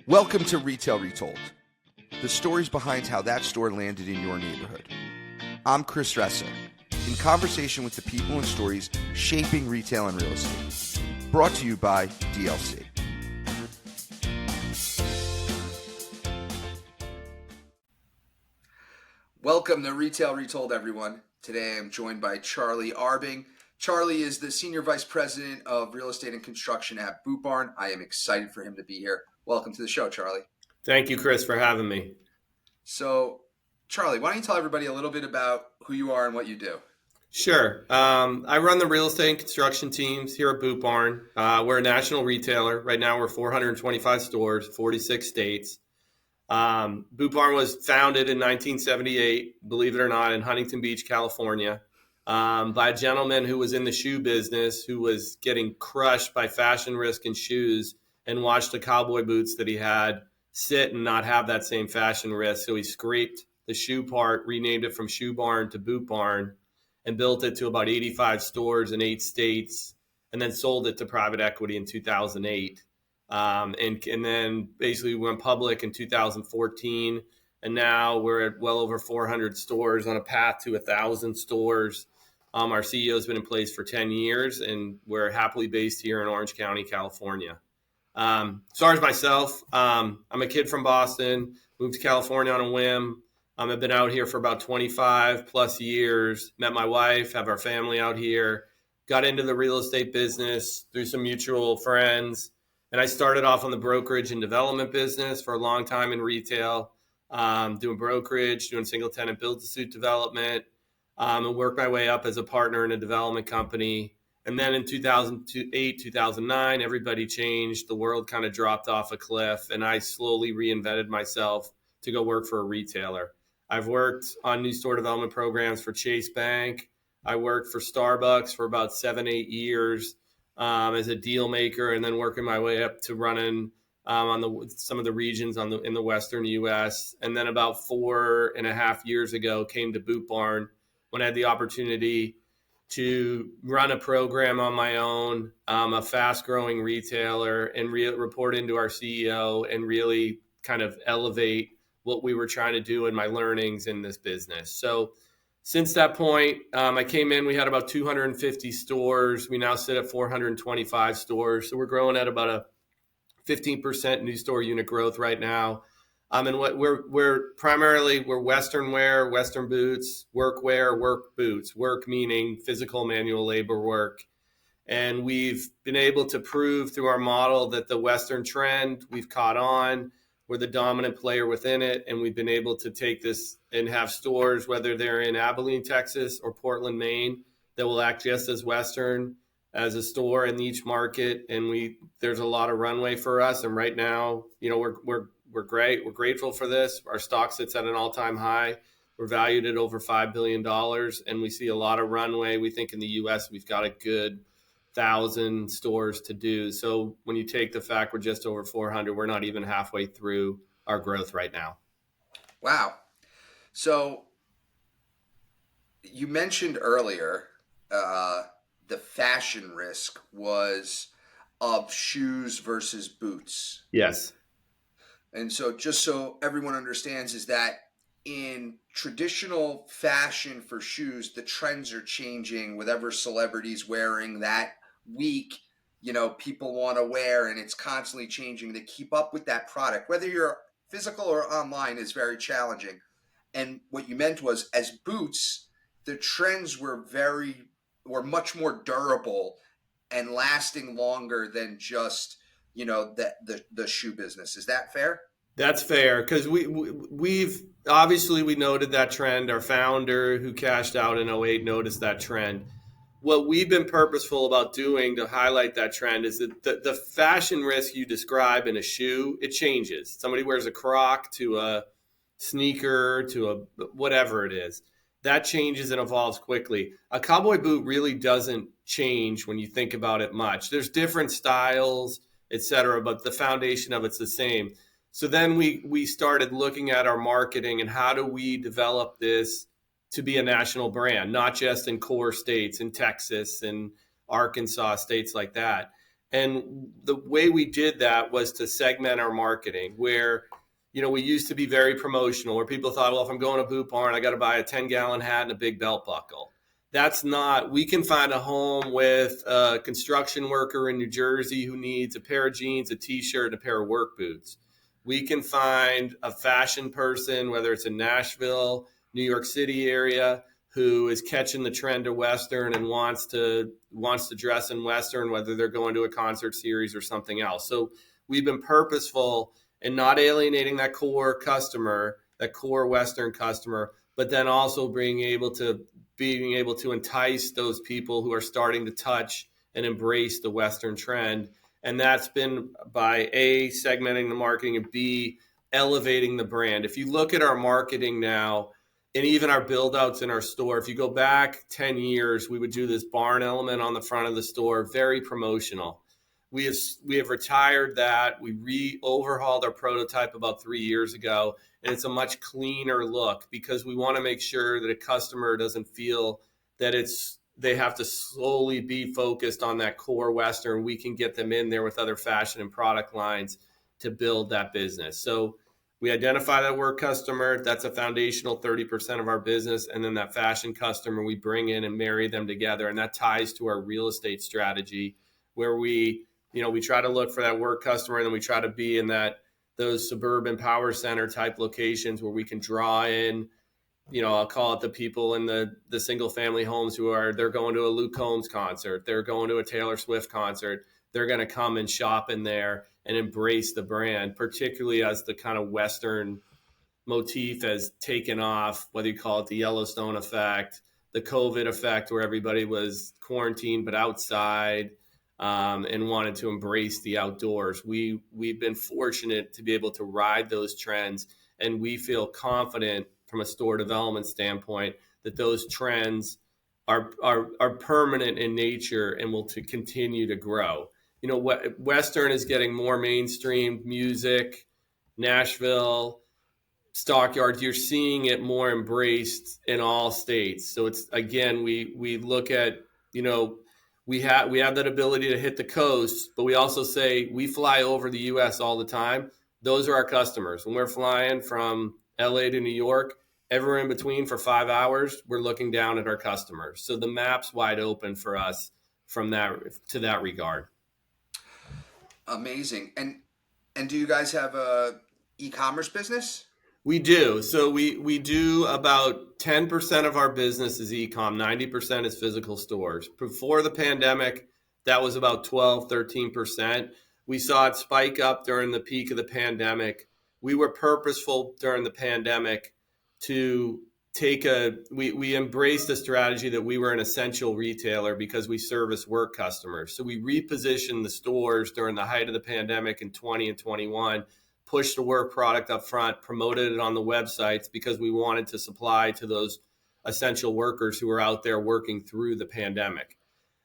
Welcome to Retail Retold, the stories behind how that store landed in your neighborhood. I'm Chris Ressa, in conversation with the people and stories shaping retail and real estate. Brought to you by DLC. Welcome to Retail Retold, everyone. Today I'm joined by Charlie Arbing. Charlie is the Senior Vice President of Real Estate and Construction at Boot Barn. I am excited for him to be here. Welcome to the show, Charlie. Thank you, Chris, for having me. So, Charlie, why don't you tell everybody a little bit about who you are and what you do? Sure. I run the real estate and construction teams here at Boot Barn. We're a national retailer. Right now, we're 425 stores, 46 states. Boot Barn was founded in 1978, believe it or not, in Huntington Beach, California, by a gentleman who was in the shoe business, who was getting crushed by fashion risk in shoes and watched the cowboy boots that he had sit and not have that same fashion risk. So he scraped the shoe part, renamed it from Shoe Barn to Boot Barn, and built it to about 85 stores in 8 states, and then sold it to private equity in 2008. And then basically went public in 2014, and now we're at well over 400 stores on a path to 1,000 stores. Our CEO has been in place for 10 years, and we're happily based here in Orange County, California. As far as myself, I'm a kid from Boston, moved to California on a whim. I've been out here for about 25 plus years, met my wife, have our family out here, got into the real estate business through some mutual friends. And I started off on the brokerage and development business for a long time in retail, doing brokerage, doing single tenant build-to-suit development, and worked my way up as a partner in a development company. And then in 2008, 2009, everybody changed. The world kind of dropped off a cliff, and I slowly reinvented myself to go work for a retailer. I've worked on new store development programs for Chase Bank. I worked for Starbucks for about 7-8 years as a deal maker, and then working my way up to running on some of the regions in the Western U.S. And then about 4.5 years ago, came to Boot Barn when I had the opportunity to run a program on my own, a fast-growing retailer, and report into our CEO and really kind of elevate what we were trying to do and my learnings in this business. So since that point, I came in, we had about 250 stores. We now sit at 425 stores. So we're growing at about a 15% new store unit growth right now. And what we're primarily Western wear, Western boots, work wear, work boots, work meaning physical manual labor work. And we've been able to prove through our model that the Western trend, we've caught on. We're the dominant player within it. And we've been able to take this and have stores, whether they're in Abilene, Texas or Portland, Maine, that will act just as Western as a store in each market. And there's a lot of runway for us. And right now, we're great. We're grateful for this. Our stock sits at an all-time high. We're valued at over $5 billion, and we see a lot of runway. We think in the U.S. we've got a good 1,000 stores to do. So when you take the fact we're just over 400, we're not even halfway through our growth right now. Wow. So you mentioned earlier the fashion risk was of shoes versus boots. Yes. And so just so everyone understands is that in traditional fashion for shoes, the trends are changing. Whatever celebrities wearing that week, people want to wear, and it's constantly changing. To keep up with that product, whether you're physical or online, is very challenging. And what you meant was, as boots, the trends were much more durable and lasting longer than just the shoe business. Is that fair? That's fair, because we've obviously we noted that trend. Our founder, who cashed out in 2008, noticed that trend. What we've been purposeful about doing to highlight that trend is that the fashion risk you describe in a shoe, it changes. Somebody wears a Croc to a sneaker to a whatever it is. That changes and evolves quickly. A cowboy boot really doesn't change when you think about it much. There's different styles, etc., but the foundation of it's the same. So then we started looking at our marketing and how do we develop this to be a national brand, not just in core states, in Texas and Arkansas, states like that. And the way we did that was to segment our marketing, where we used to be very promotional, where people thought, well, if I'm going to Boot Barn, I got to buy a 10-gallon hat and a big belt buckle. That's not, we can find a home with a construction worker in New Jersey who needs a pair of jeans, a t-shirt, and a pair of work boots. We can find a fashion person, whether it's in Nashville, New York City area, who is catching the trend of Western and wants to dress in Western, whether they're going to a concert series or something else. So we've been purposeful in not alienating that core customer, that core Western customer, but then also being able to entice those people who are starting to touch and embrace the Western trend. And that's been by A, segmenting the marketing, and B, elevating the brand. If you look at our marketing now, and even our build outs in our store, if you go back 10 years, we would do this barn element on the front of the store, very promotional. We have retired that. We overhauled our prototype about 3 years ago, and it's a much cleaner look because we want to make sure that a customer doesn't feel that they have to solely be focused on that core Western. We can get them in there with other fashion and product lines to build that business. So we identify that work customer. That's a foundational 30% of our business. And then that fashion customer, we bring in and marry them together. And that ties to our real estate strategy, where we try to look for that work customer, and then we try to be in those suburban power center type locations where we can draw in, I'll call it the people in the single family homes they're going to a Luke Combs concert, they're going to a Taylor Swift concert. They're going to come and shop in there and embrace the brand, particularly as the kind of Western motif has taken off, whether you call it the Yellowstone effect, the COVID effect, where everybody was quarantined but outside, and wanted to embrace the outdoors. We've been fortunate to be able to ride those trends, and we feel confident from a store development standpoint that those trends are permanent in nature and will to continue to grow. Western is getting more mainstream music, Nashville, Stockyards, you're seeing it more embraced in all states. So it's, again, we look at, we have that ability to hit the coast, but we also say we fly over the US all the time. Those are our customers. When we're flying from LA to New York, everywhere in between for 5 hours, we're looking down at our customers. So the map's wide open for us from that regard. Amazing. And do you guys have a e-commerce business? We do. So we do about 10% of our business is e-com, 90% is physical stores. Before the pandemic, that was about 12, 13%. We saw it spike up during the peak of the pandemic. We were purposeful during the pandemic to we embraced the strategy that we were an essential retailer because we service work customers. So we repositioned the stores during the height of the pandemic in 20 and 21, pushed the work product up front, promoted it on the websites because we wanted to supply to those essential workers who were out there working through the pandemic.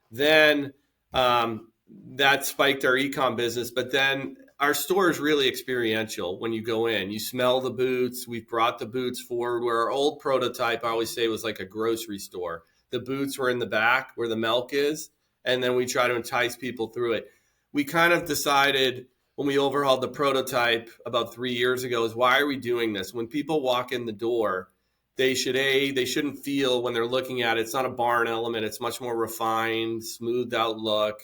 Then that spiked our e-com business, but then our store is really experiential. When you go in, you smell the boots. We've brought the boots forward, where our old prototype, I always say, was like a grocery store. The boots were in the back where the milk is, and then we try to entice people through it. We kind of decided when we overhauled the prototype about 3 years ago is, why are we doing this? When people walk in the door, they shouldn't feel when they're looking at it, it's not a barn element. It's much more refined, smoothed out look.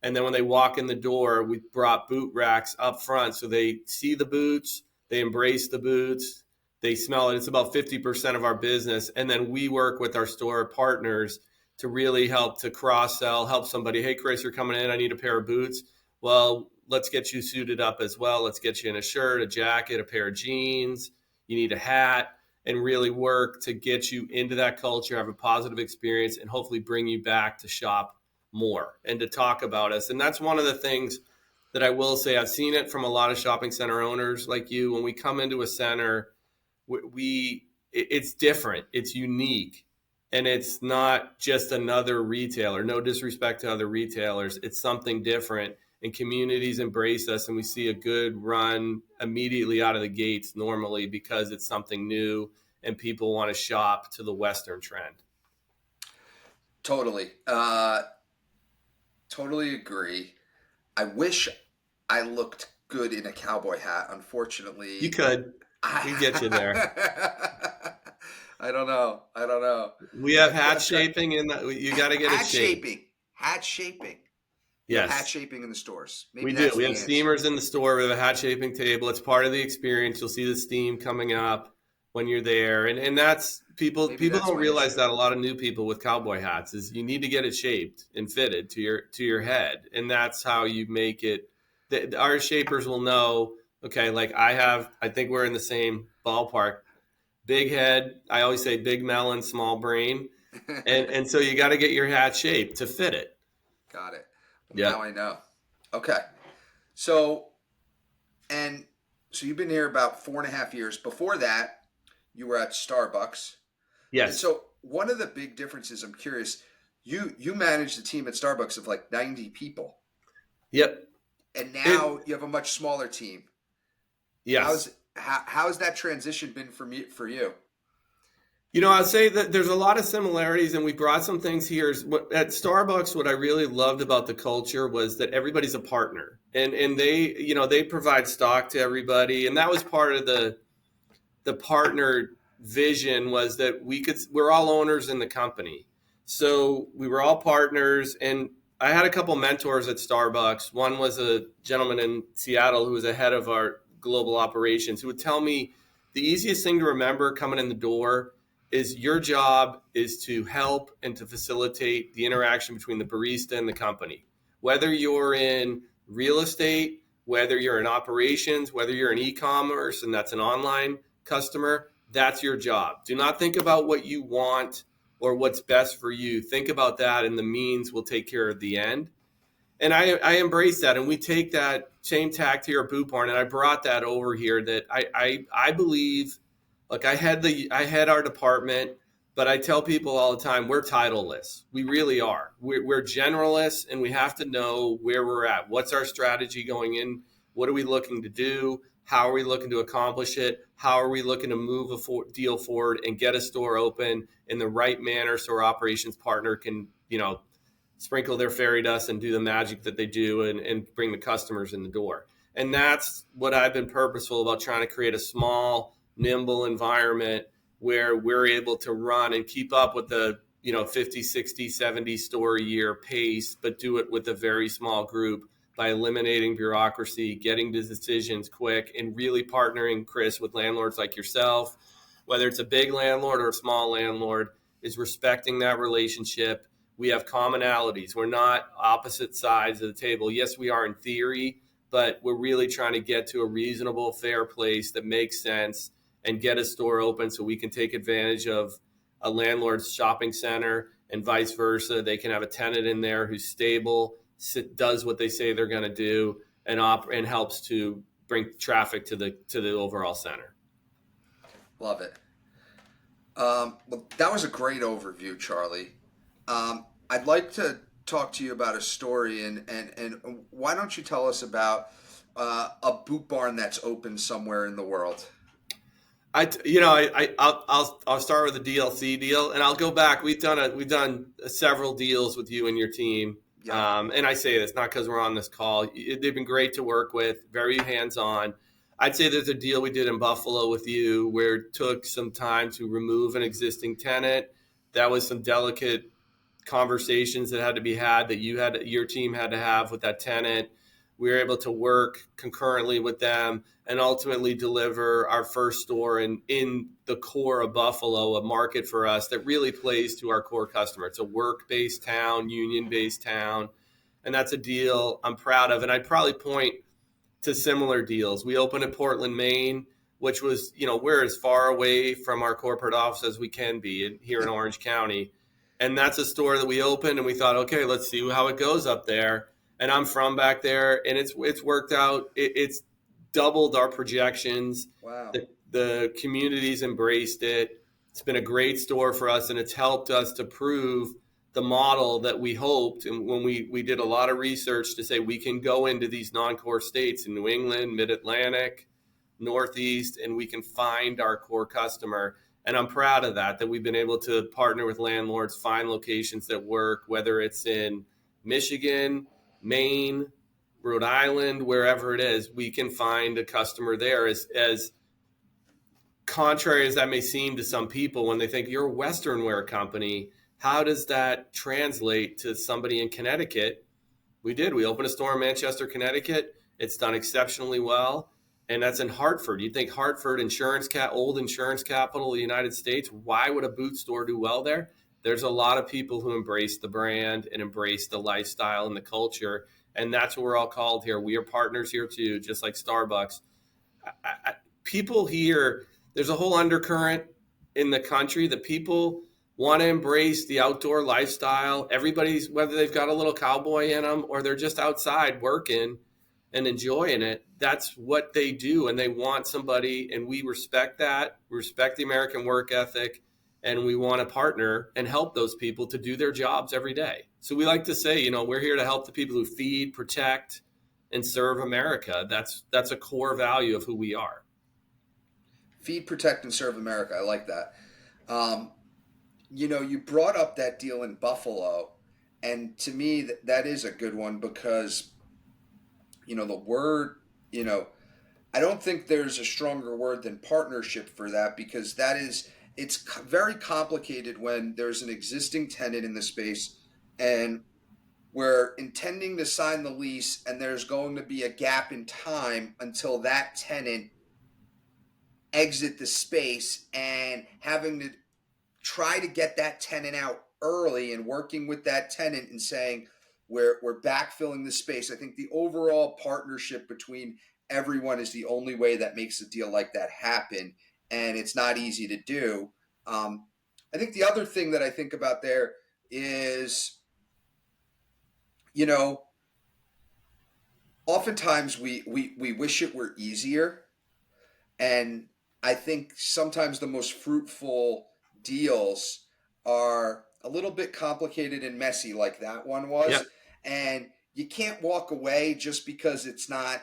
And then when they walk in the door, we brought boot racks up front. So they see the boots, they embrace the boots, they smell it. It's about 50% of our business. And then we work with our store partners to really help to cross-sell, help somebody, hey, Chris, you're coming in, I need a pair of boots. Well, let's get you suited up as well. Let's get you in a shirt, a jacket, a pair of jeans. You need a hat, and really work to get you into that culture, have a positive experience, and hopefully bring you back to shop more and to talk about us. And that's one of the things that I will say, I've seen it from a lot of shopping center owners like you. When we come into a center, it's different, it's unique, and it's not just another retailer. No disrespect to other retailers, it's something different. And communities embrace us, and we see a good run immediately out of the gates normally because it's something new and people want to shop to the Western trend. Totally. Totally agree. I wish I looked good in a cowboy hat. You Unfortunately, could. We can get you there. I, I don't know. I don't know. We have hat I'm trying. shaping, and you got to get it Hat shaped. shaping. Hat shaping. You have hat Yes. shaping in the stores. We Maybe do. that's We have the answer. steamers in the store. We have a hat shaping table. It's part of the experience. You'll see the steam coming up when you're there, and that's Maybe people that's don't my realize issue. that a lot of new people with cowboy hats is you need to get it shaped and fitted to your head, and that's how you make it. Our shapers will know. Okay, like I think we're in the same ballpark. Big head. I always say big melon, small brain, and so you got to get your hat shaped to fit it. Got it. Well, now Yep. I know. Okay. So, and so you've been here about 4.5 years. Before that, you were at Starbucks. And Yes. so one of the big differences, I'm curious, you managed a team at Starbucks of like 90 people, Yep. and now It. you have a much smaller team. Yes. How's that transition been for you? I'd say that there's a lot of similarities, and we brought some things here. At Starbucks, what I really loved about the culture was that everybody's a partner, and they provide stock to everybody, and that was part of the partner vision was that we're all owners in the company, so we were all partners. And I had a couple mentors at Starbucks. One was a gentleman in Seattle who was the head of our global operations, who would tell me the easiest thing to remember coming in the door is your job is to help and to facilitate the interaction between the barista and the company. Whether you're in real estate, whether you're in operations, whether you're in e-commerce and that's an online customer, that's your job. Do not think about what you want or what's best for you. Think about that, and the means will take care of the end. And I embrace that, and we take that same tact here at Boot Barn, and I brought that over here. That I believe, like I had our department, but I tell people all the time we're titleless. We really are. We're generalists, and we have to know where we're at. What's our strategy going in? What are we looking to do? How are we looking to accomplish it? How are we looking to move a deal forward and get a store open in the right manner so our operations partner can, sprinkle their fairy dust and do the magic that they do and bring the customers in the door. And that's what I've been purposeful about, trying to create a small, nimble environment where we're able to run and keep up with the 50, 60, 70 store a year pace, but do it with a very small group by eliminating bureaucracy, getting to decisions quick, and really partnering, Chris, with landlords like yourself, whether it's a big landlord or a small landlord, is respecting that relationship. We have commonalities. We're not opposite sides of the table. Yes, we are in theory, but we're really trying to get to a reasonable, fair place that makes sense and get a store open so we can take advantage of a landlord's shopping center and vice versa. They can have a tenant in there who's stable, does what they say they're going to do, and helps to bring traffic to the overall center. Love it. Well, that was a great overview, Charlie. I'd like to talk to you about a story, and why don't you tell us about a boot barn that's open somewhere in the world? I'll start with a DLC deal, and I'll go back. We've done several deals with you and your team, Yep. and I say this not because we're on this call. They've been great to work with, very hands on. I'd say there's a deal we did in Buffalo with you where it took some time to remove an existing tenant. That was some delicate conversations that had to be had, that your team had to have with that tenant. We were able to work concurrently with them and ultimately deliver our first store in the core of Buffalo, a market for us that really plays to our core customer. It's a work-based town, union-based town, and that's a deal I'm proud of. And I'd probably point to similar deals. We opened in Portland, Maine, which was, we're as far away from our corporate office as we can be here in Orange County. And that's a store that we opened, and we thought, okay, let's see how it goes up there. And I'm from back there, and it's worked out. It's doubled our projections. Wow. The community's embraced it. It's been a great store for us, and it's helped us to prove the model that we hoped. And when we did a lot of research to say we can go into these non-core states in New England, Mid-Atlantic, Northeast, and we can find our core customer. And I'm proud of that we've been able to partner with landlords, find locations that work, whether it's in Michigan, Maine, Rhode Island, wherever it is, we can find a customer there. As contrary as that may seem to some people, when they think you're a Western wear company, how does that translate to somebody in Connecticut? We did. We opened a store in Manchester, Connecticut. It's done exceptionally well. And that's in Hartford. You think Hartford, old insurance capital of the United States, why would a boot store do well there? There's a lot of people who embrace the brand and embrace the lifestyle and the culture. And that's what we're all called here. We are partners here too, just like Starbucks. People here, there's a whole undercurrent in the country that people want to embrace the outdoor lifestyle. Everybody's, whether they've got a little cowboy in them or they're just outside working and enjoying it, that's what they do. And they want somebody, and we respect that. We respect the American work ethic, and we want to partner and help those people to do their jobs every day. So we like to say, we're here to help the people who feed, protect, and serve America. That's a core value of who we are. Feed, protect, and serve America. I like that. Um, you brought up that deal in Buffalo, and to me, that is a good one because, the word, you know, I don't think there's a stronger word than partnership for that because it's very complicated when there's an existing tenant in the space and we're intending to sign the lease and there's going to be a gap in time until that tenant exit the space and having to try to get that tenant out early and working with that tenant and saying we're backfilling the space. I think the overall partnership between everyone is the only way that makes a deal like that happen, and it's not easy to do. I think the other thing that I think about there is, you know, oftentimes we wish it were easier, and I think sometimes the most fruitful deals are a little bit complicated and messy, like that one was. Yep. And you can't walk away just because it's not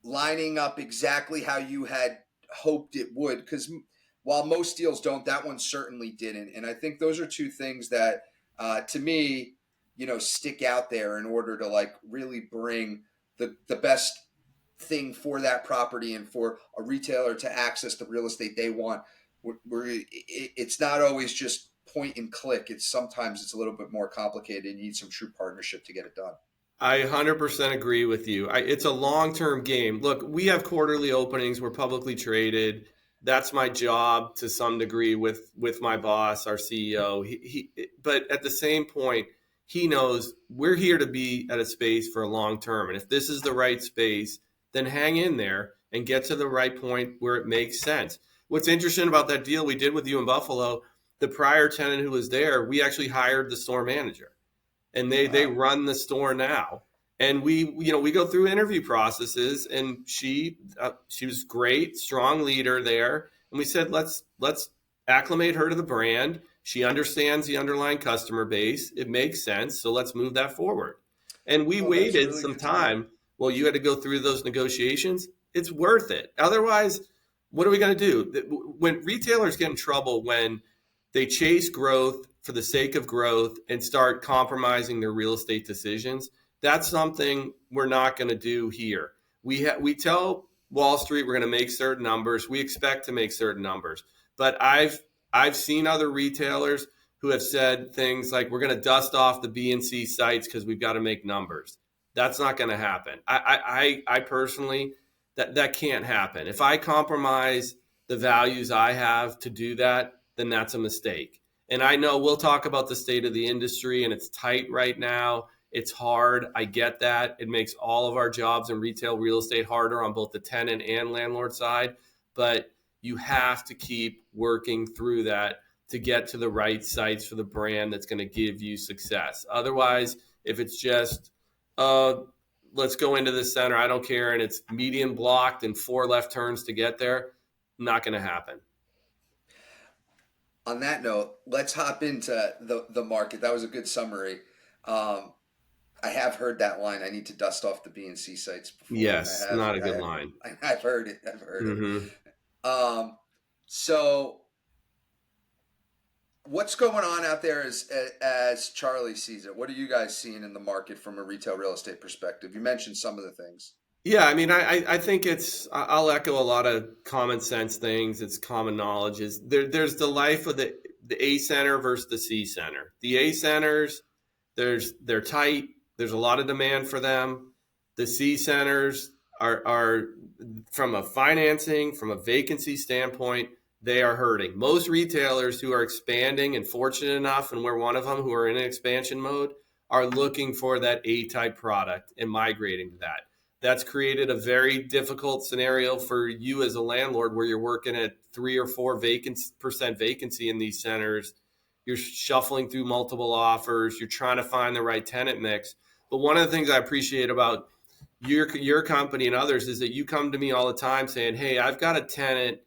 lining up exactly how you had hoped it would. Because while most deals don't, that one certainly didn't. And I think those are two things that, to me, stick out there in order to like really bring the best thing for that property and for a retailer to access the real estate they want. It's not always just point and click. Sometimes it's a little bit more complicated and you need some true partnership to get it done. I 100% agree with you. It's a long-term game. Look, we have quarterly openings. We're publicly traded. That's my job to some degree with my boss, our CEO. But at the same point, he knows we're here to be at a space for a long term. And if this is the right space, then hang in there and get to the right point where it makes sense. What's interesting about that deal we did with you in Buffalo, the prior tenant who was there, we actually hired the store manager, and they Wow. run the store now. And we go through interview processes, and she was great, strong leader there. And we said let's acclimate her to the brand. She understands the underlying customer base. It makes sense, so let's move that forward. And we Oh, that's waited really some good to know. time. Well, you had to go through those negotiations. It's worth it. Otherwise, what are we going to do? When retailers get in trouble when they chase growth for the sake of growth and start compromising their real estate decisions, that's something we're not going to do here. We tell Wall Street we're going to make certain numbers. We expect to make certain numbers. But I've seen other retailers who have said things like we're going to dust off the B and C sites because we've got to make numbers. That's not going to happen. I personally, that can't happen. If I compromise the values I have to do that, then that's a mistake. And I know we'll talk about the state of the industry, and it's tight right now. It's hard. I get that. It makes all of our jobs in retail real estate harder on both the tenant and landlord side. But you have to keep working through that to get to the right sites for the brand that's going to give you success. Otherwise, if it's just, let's go into the center, I don't care, and it's median blocked and 4 left turns to get there, not going to happen. On that note, let's hop into the market. That was a good summary. Um, I have heard that line. I need to dust off the B and C sites before. Yes, not a good line. I've heard it. I've heard Mm-hmm. it. So what's going on out there as Charlie sees it? What are you guys seeing in the market from a retail real estate perspective? You mentioned some of the things. Yeah, I mean, I think I'll echo a lot of common sense things. It's common knowledge. There's the life of the A center versus the C center. The A centers, they're tight. There's a lot of demand for them. The C centers are from a financing, from a vacancy standpoint, they are hurting. Most retailers who are expanding and fortunate enough, and we're one of them who are in an expansion mode, are looking for that A type product and migrating to that. That's created a very difficult scenario for you as a landlord where you're working at 3 or 4% vacancy in these centers. You're shuffling through multiple offers. You're trying to find the right tenant mix. But one of the things I appreciate about your company and others is that you come to me all the time saying, "Hey, I've got a tenant.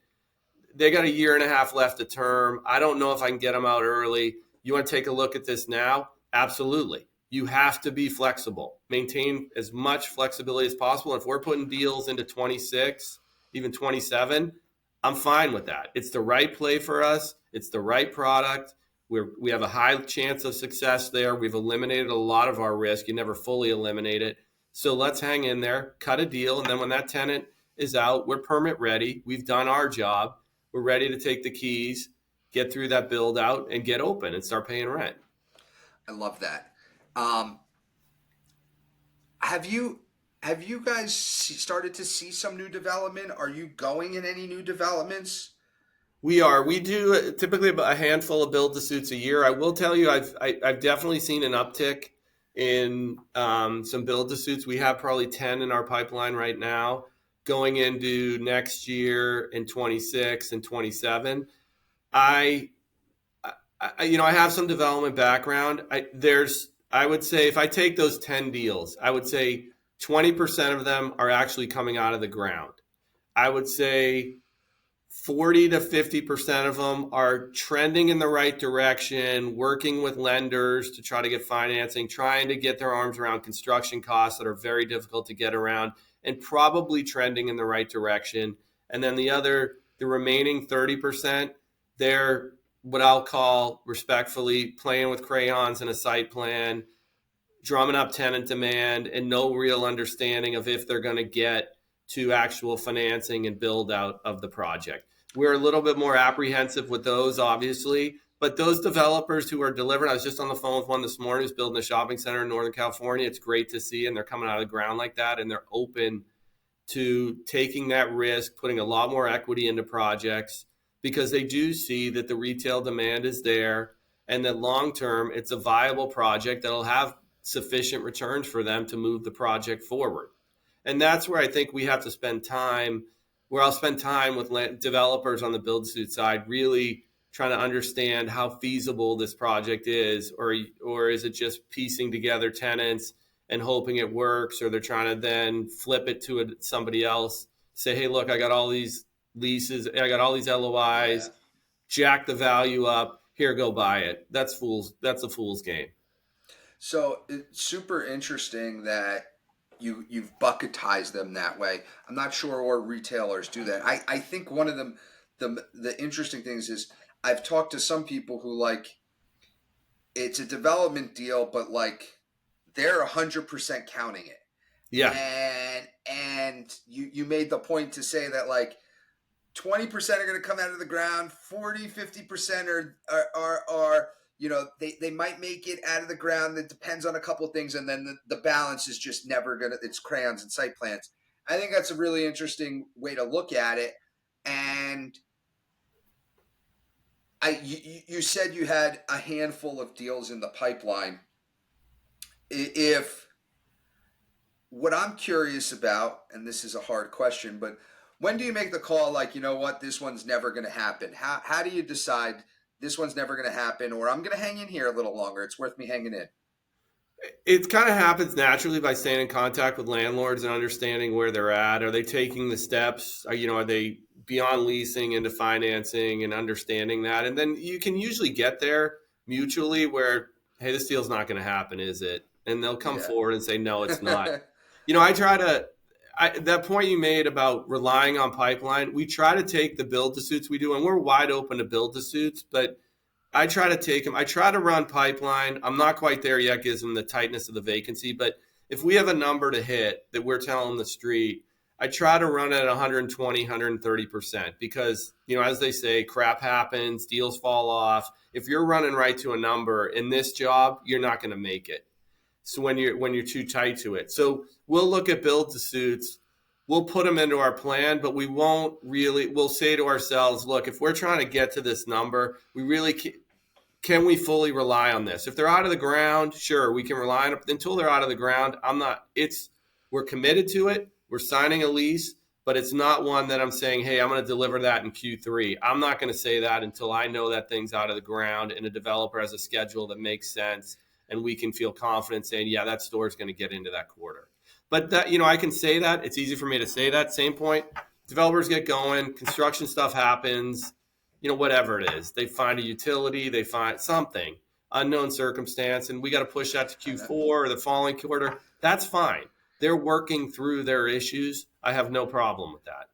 They got a year and a half left of term. I don't know if I can get them out early. You want to take a look at this now?" Absolutely. You have to be flexible. Maintain as much flexibility as possible. If we're putting deals into 26, even 27, I'm fine with that. It's the right play for us. It's the right product. We have a high chance of success there. We've eliminated a lot of our risk. You never fully eliminate it. So let's hang in there, cut a deal, and then when that tenant is out, we're permit ready. We've done our job. We're ready to take the keys, get through that build out, and get open and start paying rent. I love that. Um, have you have you guys started to see some new development? Are you going in any new developments? We are. We do typically about a handful of build to suits a year. I will tell you, I've definitely seen an uptick in some build to suits. We have probably 10 in our pipeline right now, going into next year in 26 and 27. I, I have some development background. I would say if I take those 10 deals, I would say 20% of them are actually coming out of the ground. I would say 40 to 50% of them are trending in the right direction, working with lenders to try to get financing, trying to get their arms around construction costs that are very difficult to get around, and probably trending in the right direction. And then the remaining 30%, they're what I'll call respectfully playing with crayons in a site plan, drumming up tenant demand, and no real understanding of if they're going to get to actual financing and build out of the project. We're a little bit more apprehensive with those, obviously, but those developers who are delivering, I was just on the phone with one this morning who's building a shopping center in Northern California. It's great to see, and they're coming out of the ground like that, and they're open to taking that risk, putting a lot more equity into projects because they do see that the retail demand is there and that long term it's a viable project that'll have sufficient returns for them to move the project forward. And that's where I think we have to spend time, where I'll spend time with developers on the build suit side, really trying to understand how feasible this project is, or is it just piecing together tenants and hoping it works, or they're trying to then flip it to somebody else, say, hey, look, I got all these leases, I got all these Yeah. LOIs, jack the value up, here, go buy it. That's a fool's game. So it's super interesting that you've bucketized them that way. I'm not sure or retailers do that. I think one of them the interesting things is I've talked to some people who like it's a development deal, but like they're 100% counting it. Yeah. And you made the point to say that like 20% are going to come out of the ground, 40-50% are they might make it out of the ground. That depends on a couple of things, and then the balance is just never gonna, it's crayons and site plans. I think that's a really interesting way to look at it. And you said you had a handful of deals in the pipeline. If what I'm curious about, and this is a hard question, but when do you make the call like, you know what, this one's never going to happen? How do you decide this one's never going to happen, or I'm going to hang in here a little longer? It's worth me hanging in. It kind of happens naturally by staying in contact with landlords and understanding where they're at. Are they taking the steps? Are they beyond leasing into financing and understanding that? And then you can usually get there mutually where, hey, this deal's not going to happen, is it? And they'll come Yeah. forward and say, no, it's not. I try to, that point you made about relying on pipeline, we try to take the build to suits we do, and we're wide open to build to suits, but I try to take them. I try to run pipeline. I'm not quite there yet, gives them the tightness of the vacancy. But if we have a number to hit that we're telling the street, I try to run it at 120, 130% because, as they say, crap happens, deals fall off. If you're running right to a number in this job, you're not going to make it. So when you're too tight to it. So we'll look at build to suits. We'll put them into our plan, but we won't really, we'll say to ourselves, look, if we're trying to get to this number, we really can we fully rely on this? If they're out of the ground, sure, we can rely on it. Until they're out of the ground, we're committed to it. We're signing a lease, but it's not one that I'm saying, hey, I'm going to deliver that in Q3. I'm not going to say that until I know that thing's out of the ground and a developer has a schedule that makes sense and we can feel confident saying, yeah, that store is going to get into that quarter. But that, I can say that. It's easy for me to say that. Same point. Developers get going. Construction stuff happens. Whatever it is. They find a utility. They find something. Unknown circumstance. And we got to push that to Q4 or the following quarter. That's fine. They're working through their issues. I have no problem with that.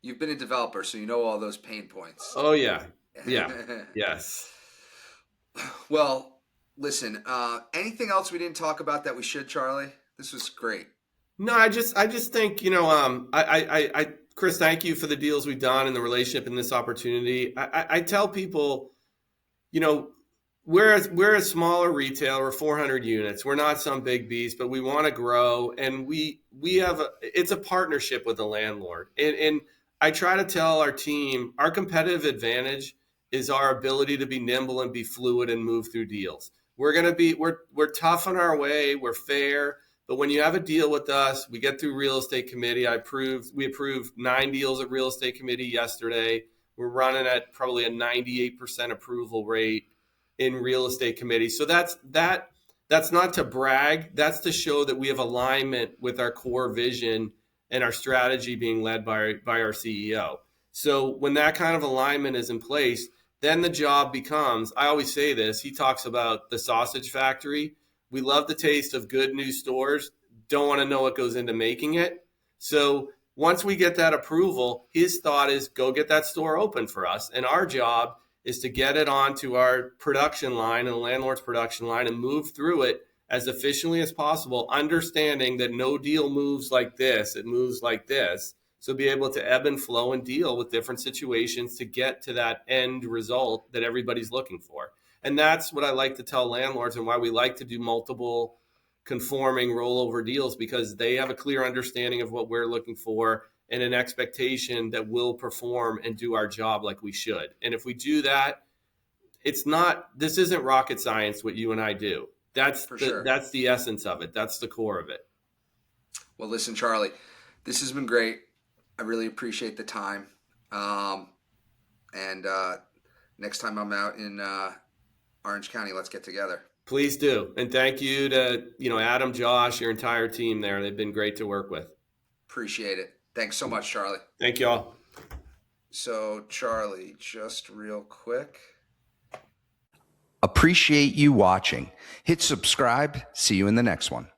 You've been a developer, so you know all those pain points. Oh, yeah. Yeah. Yes. Well, listen, anything else we didn't talk about that we should, Charlie? This was great. No, I just think, Chris, thank you for the deals we've done and the relationship and this opportunity. I tell people, we're a smaller retailer, we're 400 units. We're not some big beast, but we want to grow. And it's a partnership with the landlord. And I try to tell our team, our competitive advantage is our ability to be nimble and be fluid and move through deals. We're tough on our way. We're fair. But when you have a deal with us, we get through real estate committee. We approved 9 deals at real estate committee yesterday. We're running at probably a 98% approval rate in real estate committee. So that's not to brag. That's to show that we have alignment with our core vision and our strategy being led by our CEO. So when that kind of alignment is in place, then the job becomes, I always say this, he talks about the sausage factory. We love the taste of good new stores, don't want to know what goes into making it. So once we get that approval, his thought is go get that store open for us. And our job is to get it onto our production line and the landlord's production line and move through it as efficiently as possible, understanding that no deal moves like this, it moves like this. So be able to ebb and flow and deal with different situations to get to that end result that everybody's looking for. And that's what I like to tell landlords and why we like to do multiple conforming rollover deals, because they have a clear understanding of what we're looking for and an expectation that we'll perform and do our job like we should. And if we do that, this isn't rocket science what you and I do. That's the essence of it. That's the core of it. Well, listen, Charlie, this has been great. I really appreciate the time. And next time I'm out in Orange County, let's get together. Please do. And thank you to, Adam, Josh, your entire team there. They've been great to work with. Appreciate it. Thanks so much, Charlie. Thank you all. So, Charlie, just real quick. Appreciate you watching. Hit subscribe. See you in the next one.